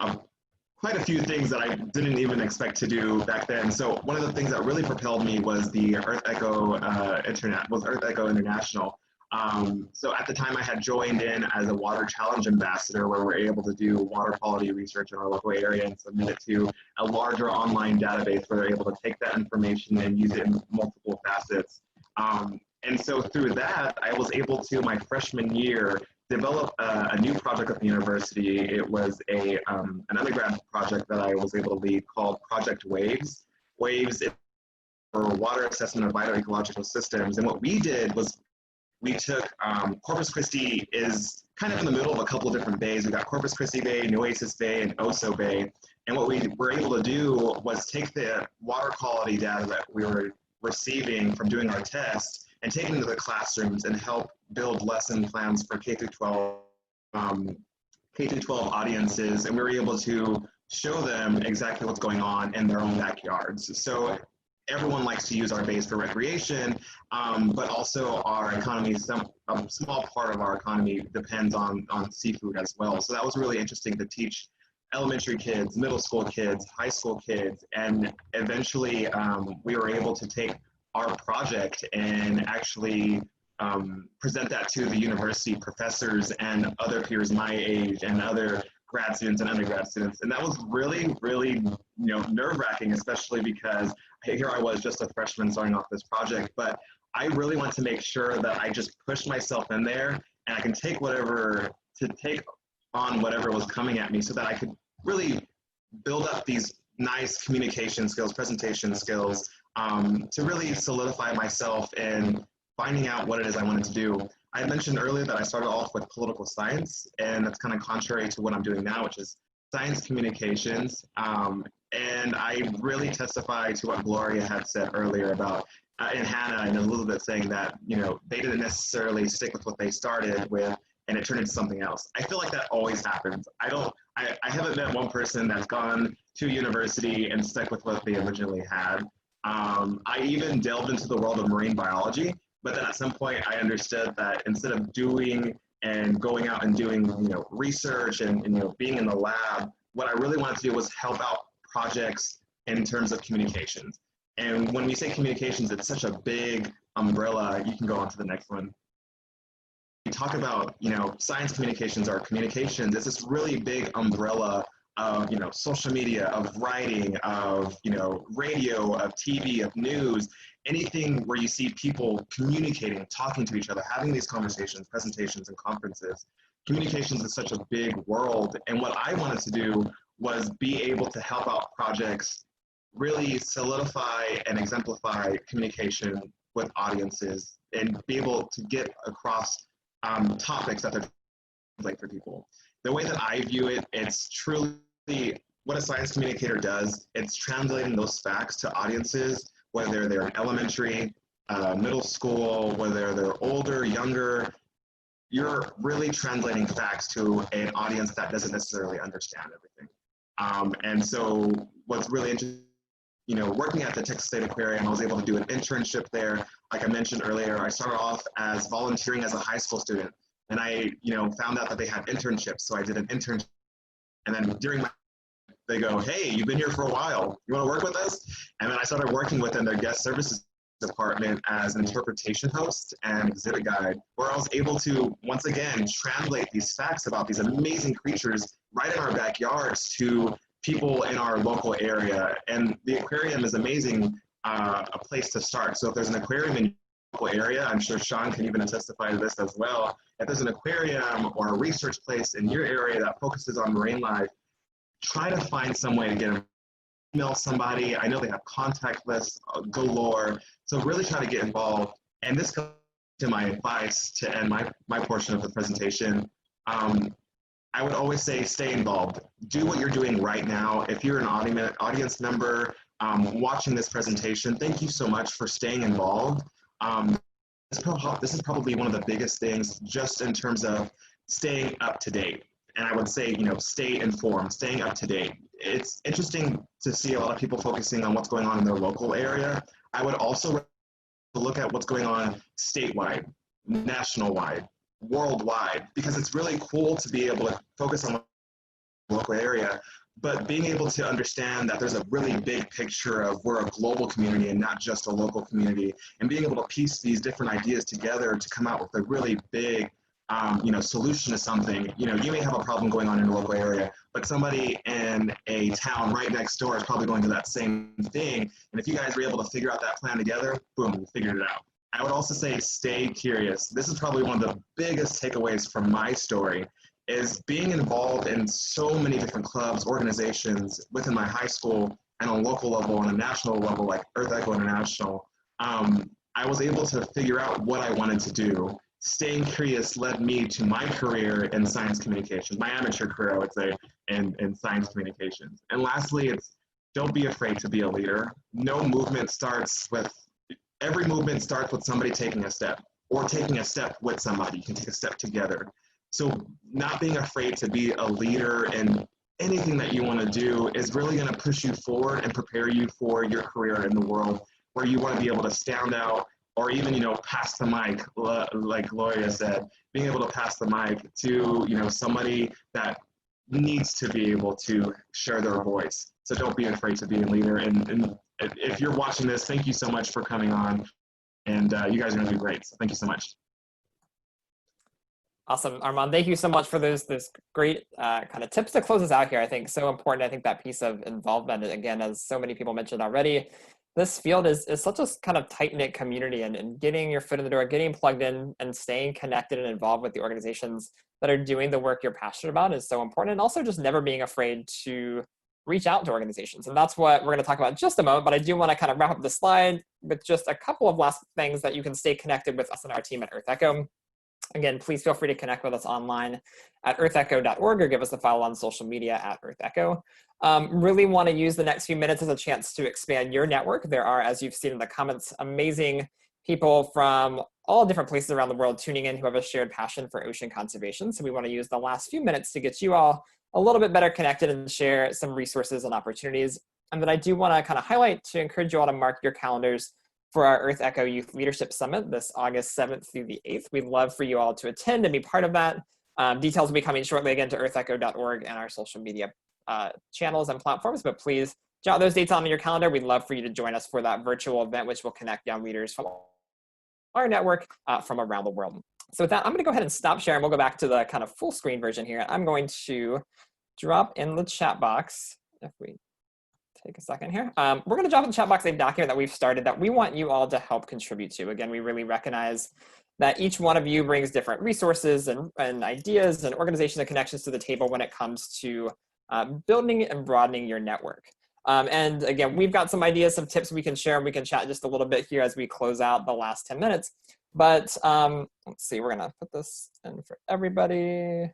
G: quite a few things that I didn't even expect to do back then. So one of the things that really propelled me was the EarthEcho EarthEcho International. So at the time I had joined in as a water challenge ambassador where we're able to do water quality research in our local area and submit it to a larger online database where they're able to take that information and use it in multiple facets. And so through that, I was able to, my freshman year, develop a new project at the university. It was an undergrad project that I was able to lead called Project Waves. Waves is for water assessment of bioecological systems. And what we did was we took Corpus Christi is kind of in the middle of a couple of different bays. We got Corpus Christi Bay, Nueces Bay, and Oso Bay. And what we were able to do was take the water quality data that we were receiving from doing our tests and take it into the classrooms and help build lesson plans for K-12 audiences. And we were able to show them exactly what's going on in their own backyards. So everyone likes to use our bays for recreation, but also our economy, a small part of our economy depends on seafood as well. So that was really interesting to teach elementary kids, middle school kids, high school kids, and eventually we were able to take our project and actually present that to the university professors and other peers my age and other grad students and undergrad students. And that was really, really, nerve-wracking, especially because here I was just a freshman starting off this project, but I really want to make sure that I just pushed myself in there and I can take on whatever was coming at me so that I could really build up these nice communication skills, presentation skills, to really solidify myself in finding out what it is I wanted to do. I mentioned earlier that I started off with political science, and that's kind of contrary to what I'm doing now, which is science communications. And I really testify to what Gloria had said earlier about, and Hannah and Elizabeth saying that, they didn't necessarily stick with what they started with, and it turned into something else. I feel like that always happens. I haven't met one person that's gone to university and stuck with what they originally had. I even delved into the world of marine biology, but then at some point I understood that instead of doing and going out and doing, research and being in the lab, what I really wanted to do was help out projects in terms of communications. And when we say communications, it's such a big umbrella. You can go on to the next one. We talk about, science communications or communications. It's this really big umbrella of, social media, of writing, of, radio, of TV, of news, anything where you see people communicating, talking to each other, having these conversations, presentations, and conferences. Communications is such a big world. And what I wanted to do was be able to help out projects really solidify and exemplify communication with audiences and be able to get across topics that they're like for people. The way that I view it, it's truly what a science communicator does. It's translating those facts to audiences, whether they're in elementary, middle school, whether they're older, younger. you're really translating facts to an audience that doesn't necessarily understand everything. And so what's really interesting, you know, working at the Texas State Aquarium, I was able to do an internship there. Like I mentioned earlier, I started off as volunteering as a high school student, and I, you know, found out that they had internships. So I did an internship, and then during my, they go, hey, you've been here for a while. You want to work with us? And then I started working within their guest services department as an interpretation host and exhibit guide, where I was able to, once again, translate these facts about these amazing creatures right in our backyards to people in our local area. And the aquarium is amazing, a place to start. So if there's an aquarium in your local area, I'm sure Sean can even testify to this as well. If there's an aquarium or a research place in your area that focuses on marine life, try to find some way to get them. Email somebody. I know they have contact lists galore. So really try to get involved. And this comes to my advice to end my portion of the presentation. I would always say stay involved. Do what you're doing right now. If you're an audience member watching this presentation, thank you so much for staying involved. This is probably one of the biggest things just in terms of staying up to date. And I would say, you know, stay informed, staying up to date. It's interesting to see a lot of people focusing on what's going on in their local area. I would also look at what's going on statewide, national-wide, worldwide, because it's really cool to be able to focus on the local area, but being able to understand that there's a really big picture of we're a global community and not just a local community, and being able to piece these different ideas together to come out with a really big you know, solution to something. You know, you may have a problem going on in a local area, but somebody in a town right next door is probably going through that same thing. And if you guys were able to figure out that plan together, boom, you figured it out. I would also say stay curious. This is probably one of the biggest takeaways from my story, is being involved in so many different clubs, organizations within my high school and on a local level and a national level like EarthEcho International. I was able to figure out what I wanted to do. Staying curious led me to my career in science communications, my amateur career, I would say, in science communications. And lastly, it's don't be afraid to be a leader. No movement starts with, every movement starts with somebody taking a step, or taking a step with somebody. You can take a step together. So not being afraid to be a leader in anything that you want to do is really going to push you forward and prepare you for your career in the world, where you want to be able to stand out, or even, you know, pass the mic, like Gloria said, being able to pass the mic to, you know, somebody that needs to be able to share their voice. So don't be afraid to be a leader. And if you're watching this, thank you so much for coming on. And you guys are gonna do great. So thank you so much.
B: Awesome, Armand. Thank you so much for those great kind of tips to close us out here. I think so important. I think that piece of involvement, again, as so many people mentioned already, this field is such a kind of tight-knit community, and getting your foot in the door, getting plugged in and staying connected and involved with the organizations that are doing the work you're passionate about is so important. And also just never being afraid to reach out to organizations. And that's what we're going to talk about in just a moment, but I do want to kind of wrap up the slide with just a couple of last things that you can stay connected with us and our team at EarthEcho. Again, please feel free to connect with us online at earthecho.org or give us a follow on social media at EarthEcho. Really want to use the next few minutes as a chance to expand your network. There are, as you've seen in the comments, amazing people from all different places around the world tuning in who have a shared passion for ocean conservation. So we want to use the last few minutes to get you all a little bit better connected and share some resources and opportunities. And then I do want to kind of highlight to encourage you all to mark your calendars for our EarthEcho Youth Leadership Summit this August 7th through the 8th. We'd love for you all to attend and be part of that. Details will be coming shortly again to earthecho.org and our social media channels and platforms, but please jot those dates on your calendar. We'd love for you to join us for that virtual event, which will connect young leaders from our network from around the world. So with that, I'm going to go ahead and stop sharing. We'll go back to the kind of full screen version here. I'm going to drop in the chat box, if we take a second here. We're going to drop in the chat box a document that we've started that we want you all to help contribute to. Again, we really recognize that each one of you brings different resources and ideas and organizations and connections to the table when it comes to building and broadening your network. And again, we've got some ideas, some tips we can share, and we can chat just a little bit here as we close out the last 10 minutes. But let's see, we're going to put this in for everybody.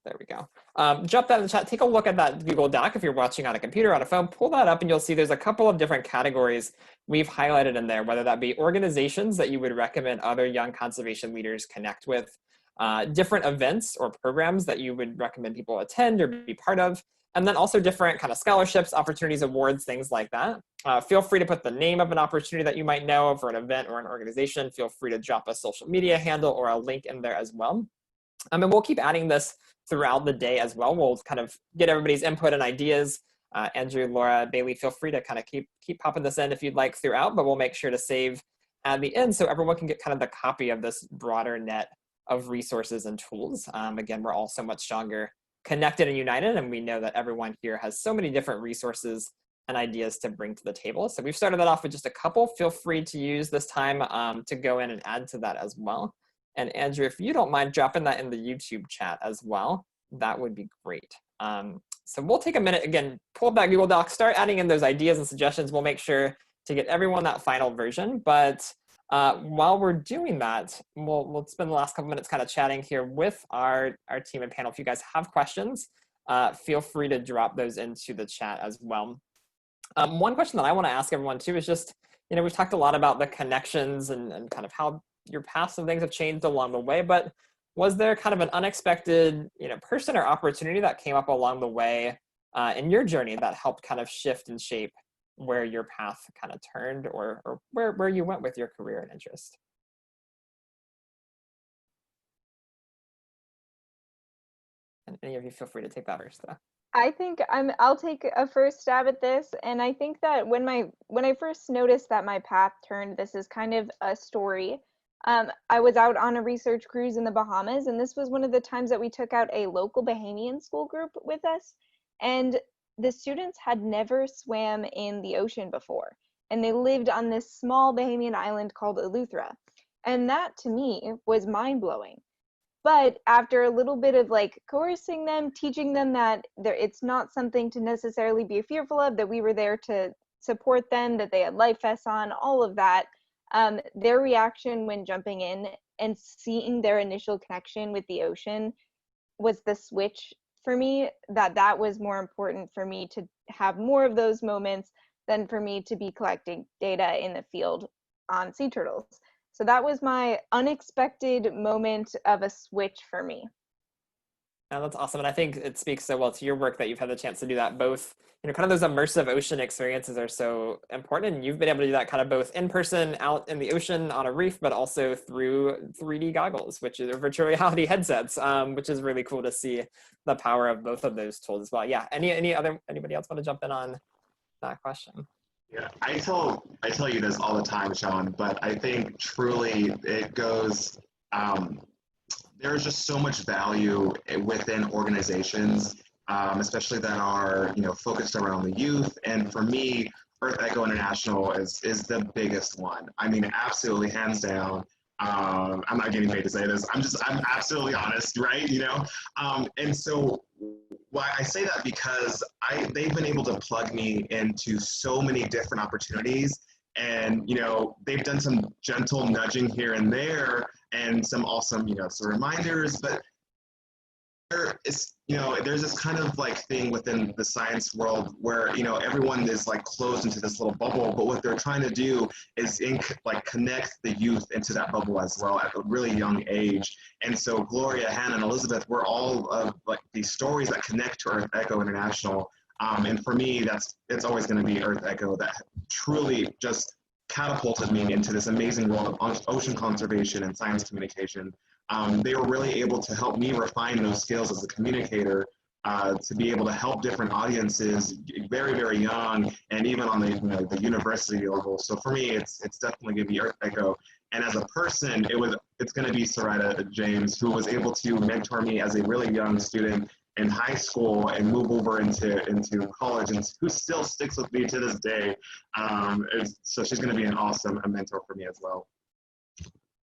B: There we go. Drop that in the chat. Take a look at that Google Doc if you're watching on a computer, on a phone. Pull that up and you'll see there's a couple of different categories we've highlighted in there, whether that be organizations that you would recommend other young conservation leaders connect with, different events or programs that you would recommend people attend or be part of, and then also different kind of scholarships, opportunities, awards, things like that. Feel free to put the name of an opportunity that you might know of or an event or an organization. Feel free to drop a social media handle or a link in there as well. And we'll keep adding this throughout the day as well. We'll kind of get everybody's input and ideas. Andrew, Laura, Bailey, feel free to kind of keep popping this in if you'd like throughout, but we'll make sure to save at the end so everyone can get kind of the copy of this broader net of resources and tools. Again, we're all so much stronger connected and united, and we know that everyone here has so many different resources and ideas to bring to the table. So we've started that off with just a couple. Feel free to use this time to go in and add to that as well. And Andrew, if you don't mind dropping that in the YouTube chat as well, that would be great. So we'll take a minute, again, pull up that Google Doc, start adding in those ideas and suggestions. We'll make sure to get everyone that final version. But while we're doing that, we'll spend the last couple minutes kind of chatting here with our team and panel. If you guys have questions, feel free to drop those into the chat as well. One question that I want to ask everyone too is just, we've talked a lot about the connections and kind of how your paths and things have changed along the way, but was there kind of an unexpected, person or opportunity that came up along the way in your journey that helped kind of shift and shape where your path kind of turned or where you went with your career and interest? And any of you feel free to take that first though.
D: I think I'll take a first stab at this, and I think that when I first noticed that my path turned, this is kind of a story. I was out on a research cruise in the Bahamas, and this was one of the times that we took out a local Bahamian school group with us, and the students had never swam in the ocean before, and they lived on this small Bahamian island called Eleuthera, and that to me was mind-blowing. But after a little bit of coercing them, teaching them that it's not something to necessarily be fearful of, that we were there to support them, that they had life vests on, all of that, their reaction when jumping in and seeing their initial connection with the ocean was the switch for me, that was more important for me to have more of those moments than for me to be collecting data in the field on sea turtles. So that was my unexpected moment of a switch for me.
B: Yeah, that's awesome. And I think it speaks so well to your work that you've had the chance to do that both, kind of those immersive ocean experiences are so important. And you've been able to do that kind of both in person out in the ocean on a reef, but also through 3D goggles, which is virtual reality headsets, which is really cool to see the power of both of those tools as well. Yeah. Anybody else want to jump in on that question?
G: Yeah, I tell you this all the time, Sean, but I think truly it goes, there's just so much value within organizations, especially that are, focused around the youth. And for me, EarthEcho International is the biggest one. I mean, absolutely hands down. I'm not getting paid to say this. I'm absolutely honest, right? And so why I say that because they've been able to plug me into so many different opportunities, and they've done some gentle nudging here and there, and some awesome some reminders, but there is there's this kind of thing within the science world where everyone is closed into this little bubble, but what they're trying to do is connect the youth into that bubble as well at a really young age. And so Gloria, Hannah, and Elizabeth, we're all of these stories that connect to EarthEcho International. And for me, it's always going to be EarthEcho that truly just catapulted me into this amazing world of ocean conservation and science communication. They were really able to help me refine those skills as a communicator, to be able to help different audiences very, very young, and even on the university level. So for me, it's definitely going to be EarthEcho. And as a person, it's going to be Sarita James, who was able to mentor me as a really young student in high school and move over into college, and who still sticks with me to this day. So she's going to be an awesome mentor for me as well.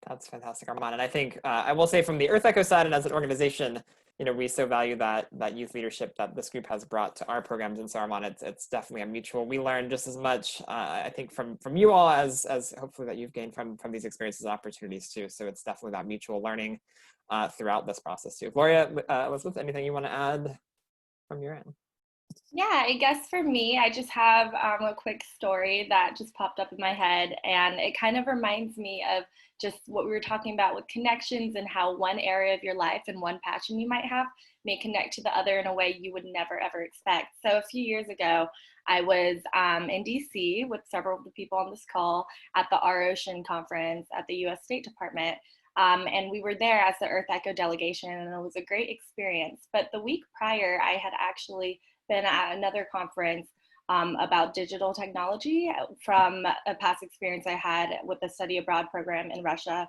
B: That's fantastic, Armand. And I think I will say from the EarthEcho side and as an organization, we so value that youth leadership that this group has brought to our programs. And so Armand, it's definitely a mutual. We learn just as much, I think, from you all as hopefully that you've gained from these experiences and opportunities too. So it's definitely that mutual learning throughout this process too. Gloria, Elizabeth, anything you want to add from your end?
E: Yeah, I guess for me, I just have a quick story that just popped up in my head, and it kind of reminds me of just what we were talking about with connections and how one area of your life and one passion you might have may connect to the other in a way you would never ever expect. So a few years ago, I was in DC with several of the people on this call at the Our Ocean conference at the US State Department. And we were there as the EarthEcho delegation, and it was a great experience. But the week prior, I had actually been at another conference about digital technology from a past experience I had with the study abroad program in Russia,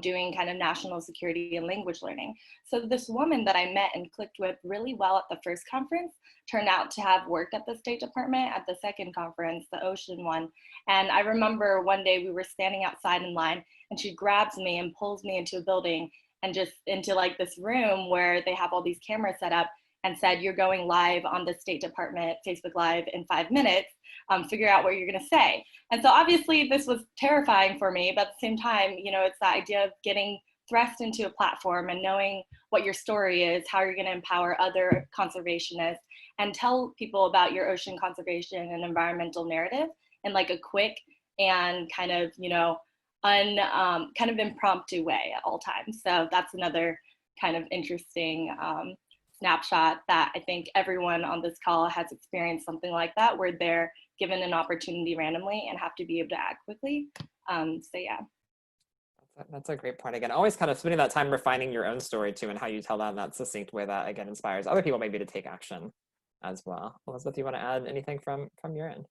E: doing kind of national security and language learning. So this woman that I met and clicked with really well at the first conference turned out to have worked at the State Department at the second conference, the Ocean one. And I remember one day we were standing outside in line, and she grabs me and pulls me into a building and just into like this room where they have all these cameras set up, and said, "You're going live on the State Department Facebook Live in 5 minutes, figure out what you're gonna say." And so obviously this was terrifying for me, but at the same time, it's the idea of getting thrust into a platform and knowing what your story is, how you're gonna empower other conservationists and tell people about your ocean conservation and environmental narrative in like a quick and kind of, kind of impromptu way at all times. So that's another kind of interesting snapshot that I think everyone on this call has experienced something like that, where they're given an opportunity randomly and have to be able to act quickly. So yeah.
B: That's a great point. Again, always kind of spending that time refining your own story too, and how you tell that in that succinct way that again inspires other people maybe to take action as well. Elizabeth, you want to add anything from your end?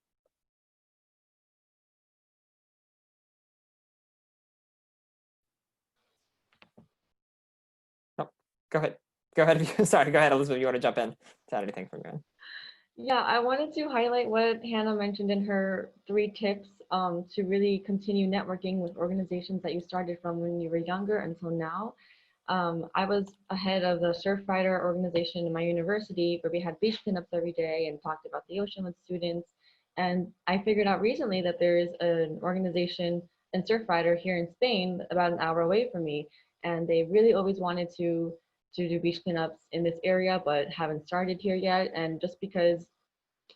B: No, go ahead. Go ahead. Sorry, go ahead, Elizabeth. You want to jump in to add anything from your end?
C: Yeah, I wanted to highlight what Hannah mentioned in her 3 tips to really continue networking with organizations that you started from when you were younger until now. I was ahead of the Surfrider organization in my university, where we had beach cleanups every day and talked about the ocean with students. And I figured out recently that there is an organization in Surfrider here in Spain, about an hour away from me, and they really always wanted to do beach cleanups in this area, but haven't started here yet. And just because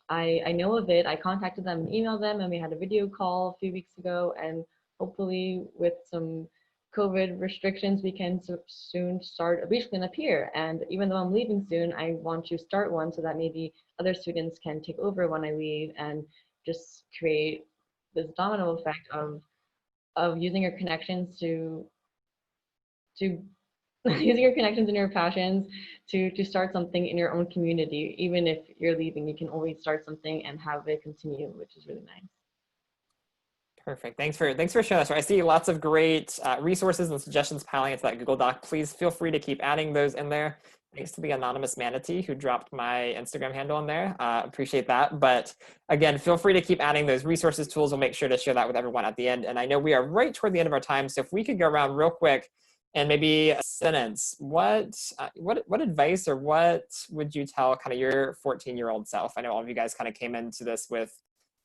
C: I know of it, I contacted them and emailed them, and we had a video call a few weeks ago. And hopefully with some COVID restrictions, we can soon start a beach cleanup here. And even though I'm leaving soon, I want to start one so that maybe other students can take over when I leave, and just create this domino effect of using your connections to using your connections and your passions to start something in your own community. Even if you're leaving, you can always start something and have it continue, which is really nice.
B: Perfect. Thanks for sharing that. So I see lots of great resources and suggestions piling into that Google Doc. Please feel free to keep adding those in there. Thanks to the anonymous manatee who dropped my Instagram handle in there. Appreciate that. But again, feel free to keep adding those resources, tools. We'll make sure to share that with everyone at the end. And I know we are right toward the end of our time. So if we could go around real quick and maybe a sentence, what advice or what would you tell kind of your 14-year-old self? I know all of you guys kind of came into this with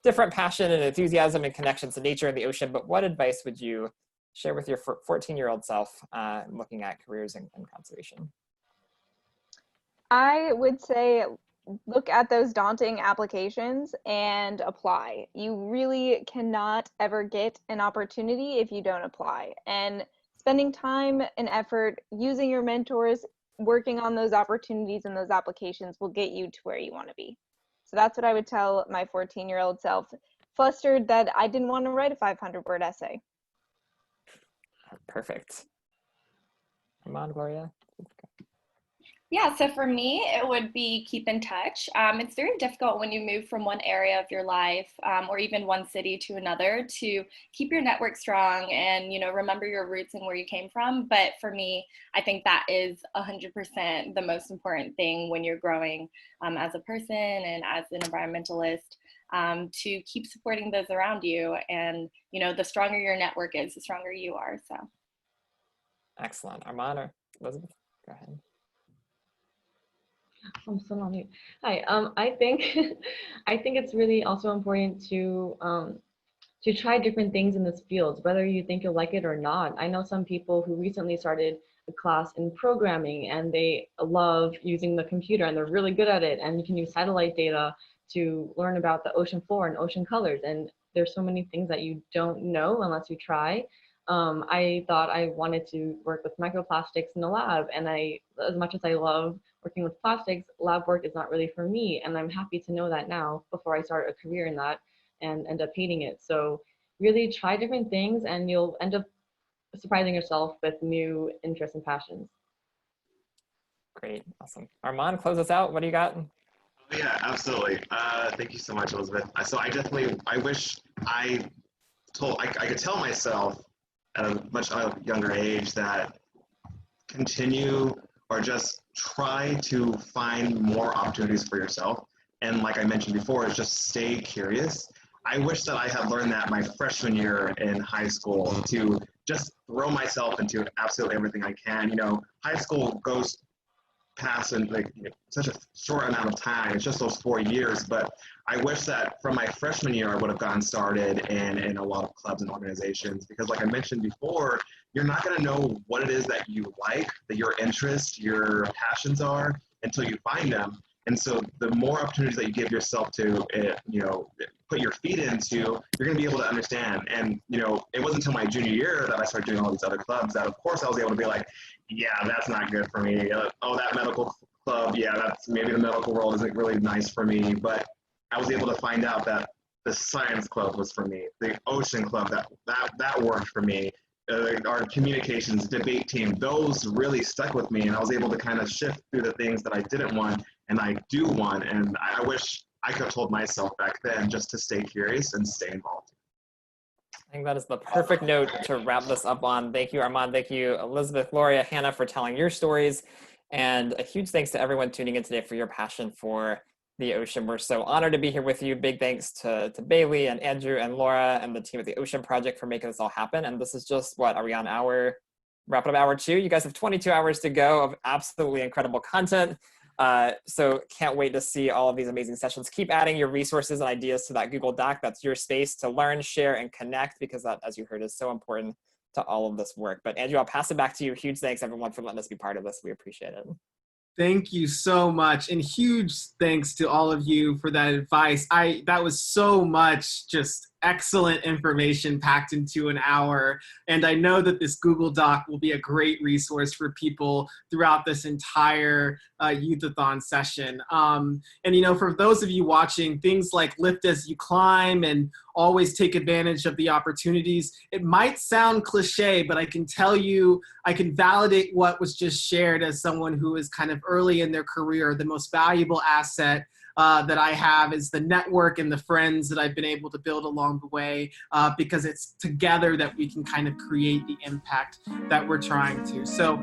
B: different passion and enthusiasm and connections to nature and the ocean, but what advice would you share with your 14-year-old self looking at careers in conservation?
D: I would say look at those daunting applications and apply. You really cannot ever get an opportunity if you don't apply. And spending time and effort using your mentors, working on those opportunities and those applications will get you to where you want to be. So that's what I would tell my 14-year-old self, flustered that I didn't want to write a 500-word essay.
B: Perfect. Come on, Gloria.
E: Yeah, so for me, it would be keep in touch. It's very difficult when you move from one area of your life or even one city to another to keep your network strong and, remember your roots and where you came from. But for me, I think that is 100% the most important thing when you're growing as a person and as an environmentalist, to keep supporting those around you. And, the stronger your network is, the stronger you are. So.
B: Excellent. Armand or Elizabeth, go ahead.
C: I'm still on mute. Hi. I think I think it's really also important to try different things in this field, whether you think you'll like it or not. I know some people who recently started a class in programming and they love using the computer and they're really good at it. And you can use satellite data to learn about the ocean floor and ocean colors. And there's so many things that you don't know unless you try. I thought I wanted to work with microplastics in the lab, and as much as I love working with plastics, lab work is not really for me. And I'm happy to know that now before I start a career in that and end up hating it. So really try different things and you'll end up surprising yourself with new interests and passions.
B: Great, awesome. Armand, close us out. What do you got?
G: Yeah, absolutely. Thank you so much, Elizabeth. So I wish I could tell myself at a much younger age that continue or just try to find more opportunities for yourself. And like I mentioned before, is just stay curious. I wish that I had learned that my freshman year in high school to just throw myself into absolutely everything I can. You know, high school goes past in like such a short amount of time. It's just those 4 years. But I wish that from my freshman year, I would have gotten started in a lot of clubs and organizations because like I mentioned before, you're not going to know what it is that you like, that your interests, your passions are until you find them. And so the more opportunities that you give yourself to, put your feet into, you're going to be able to understand. And, it wasn't until my junior year that I started doing all these other clubs that, of course, I was able to be like, yeah, that's not good for me. Oh, that medical club, yeah, maybe the medical world isn't really nice for me. But I was able to find out that the science club was for me. The ocean club, that worked for me. Our communications debate team, those really stuck with me. And I was able to kind of shift through the things that I didn't want and I do want. And I wish I could have told myself back then just to stay curious and stay involved.
B: I think that is the perfect note to wrap this up on. Thank you, Armand. Thank you, Elizabeth, Gloria, Hannah, for telling your stories. And a huge thanks to everyone tuning in today for your passion for the ocean. We're so honored to be here with you. Big thanks to Bailey and Andrew and Laura and the team at the Ocean Project for making this all happen. And this is just, what, are we on wrapping up hour 2? You guys have 22 hours to go of absolutely incredible content. So can't wait to see all of these amazing sessions. Keep adding your resources and ideas to that Google Doc. That's your space to learn, share, and connect, because that, as you heard, is so important to all of this work. But Andrew, I'll pass it back to you. Huge thanks, everyone, for letting us be part of this. We appreciate it.
A: Thank you so much. And huge thanks to all of you for that advice. That was so much just excellent information packed into an hour. And I know that this Google Doc will be a great resource for people throughout this entire Youth-A-Thon session. And, for those of you watching, things like lift as you climb and always take advantage of the opportunities. It might sound cliche, but I can tell you, I can validate what was just shared as someone who is kind of early in their career. The most valuable asset that I have is the network and the friends that I've been able to build along the way, because it's together that we can kind of create the impact that we're trying to. So